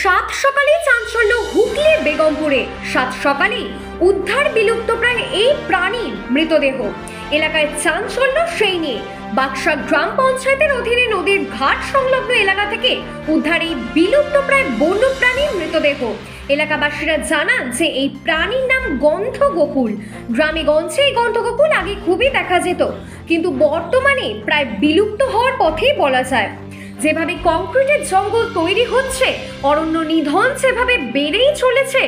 সাত সকালে চাঞ্চল্য হুগলির বেগমপুরে। সাত সকালে উদ্ধার বিলুপ্তপ্রায় এই প্রাণীর মৃতদেহ। এলাকায় চাঞ্চল্য সেই নিয়ে। বাক্সা গ্রাম পঞ্চায়েতের অধীনে নদীর ঘাট সংলগ্ন এলাকা থেকে উদ্ধার এই বিলুপ্তপ্রায় বন্য প্রাণীর মৃতদেহ। এলাকাবাসীরা জানান যে এই প্রাণীর নাম গন্ধগোকুল। গ্রামে গঞ্জে এই গন্ধগোকুল আগে খুবই দেখা যেত, কিন্তু বর্তমানে প্রায় বিলুপ্ত হওয়ার পথেই বলা যায়। যেভাবে কংক্রিটের জঙ্গল তৈরি হচ্ছে, অরণ্য নিধন যেভাবে বেড়েই চলেছে,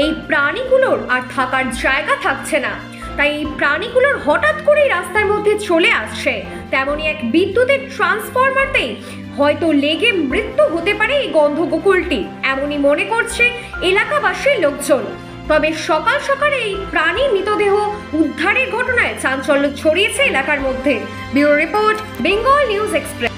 এই প্রাণীগুলোর আর থাকার জায়গা থাকছে না। তাই এই প্রাণীগুলোর হঠাৎ করেই রাস্তার মধ্যে চলে আসছে। তেমনই এক বিদ্যুতের ট্রান্সফরমারতেই হয়তো লেগে মৃত্যু হতে পারে এই গন্ধগোকুলটি, এমনই মনে করছে এলাকাবাসীর লোকজন। তবে সকাল সকালে এই প্রাণীর মৃতদেহ উদ্ধারের ঘটনায় চাঞ্চল্য ছড়িয়েছে এলাকার মধ্যে। Bureau report, Bengal News Express.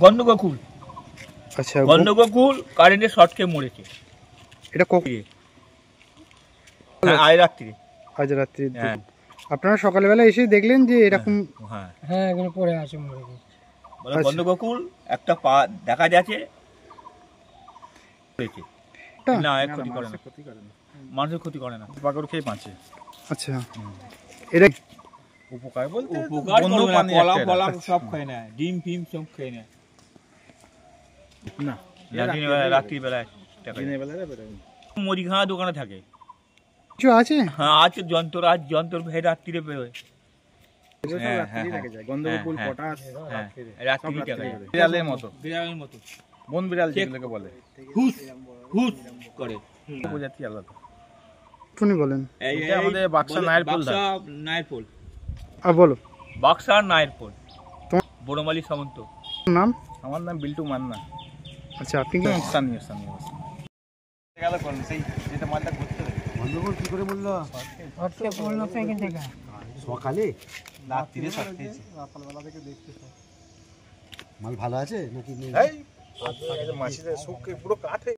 গন্ধগোকুল। আচ্ছা, গন্ধগোকুল কারেন্টের শর্ট খেয়ে মরেছে। এটা আজ রাত্রি। আজ রাত্রি। হ্যাঁ। আপনারা সকালবেলা এসে দেখলেন যে এরকম? হ্যাঁ, এগুলো পড়ে আছে মরে গেছে। আচ্ছা। গন্ধগোকুল একটা পা দেখা যাচ্ছে, না ক্ষতি করে না, মানুষের ক্ষতি করে না, পাকড় খেয়ে বাঁচে। আচ্ছা, এটা উপকার বলতে উপকার করবে না, কলা ফলা সব খায় না, ডিম ফিম সব খায় না। না, রাত্রির বেলায় মুড়িঘানা দোকানে থাকে। কিছু আছে? হ্যাঁ আছে, যন্ত্র ভেদ রাত্রিরে বেরোয়। গন্ধগোকুল পটাশ রাত্রি বিড়ালের মতো বন বিড়াল যেগুলোকে বলে, হুস হুস করে। প্রজাতি আলাদা। শুনি বলেন। এটা আমাদের বাক্সা নায়েরপোল। আর বলো। বাক্সা নায়েরপোল, বড়মালী সামন্ত। নাম? আমার নাম বিল্টু মান্না। আচ্ছা, আপনি কি স্থানীয় গেল কোন সেই যেটা মালটা করতে হবে। গন্ধগোকুল কি করে বললো? সকালে রাত্রিরে সাথেছে, সকালবেলা থেকে দেখতে মাল ভালো আছে নাকি? মাছিদের শুকিয়ে পুরো কাঠে।